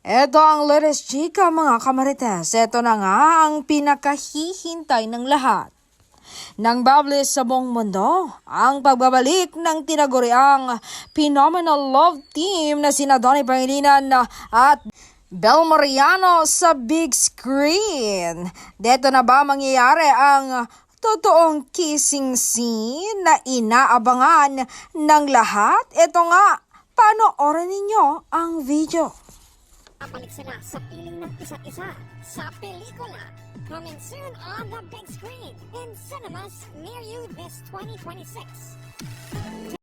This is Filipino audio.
Eto ang latest chika mga kamarites. Eto na nga ang pinakahihintay ng lahat. Nang bablis sa buong mundo, ang pagbabalik ng tinaguriang phenomenal love team na sina Donnie Pangilinan at Bel Mariano sa big screen. Dito na ba mangyayari ang totoong kissing scene na inaabangan ng lahat? Ito nga, panoorin ninyo ang video. Babalik sila sa piling ng isa't isa sa pelikula. Coming soon on the big screen in cinemas near you this 2026.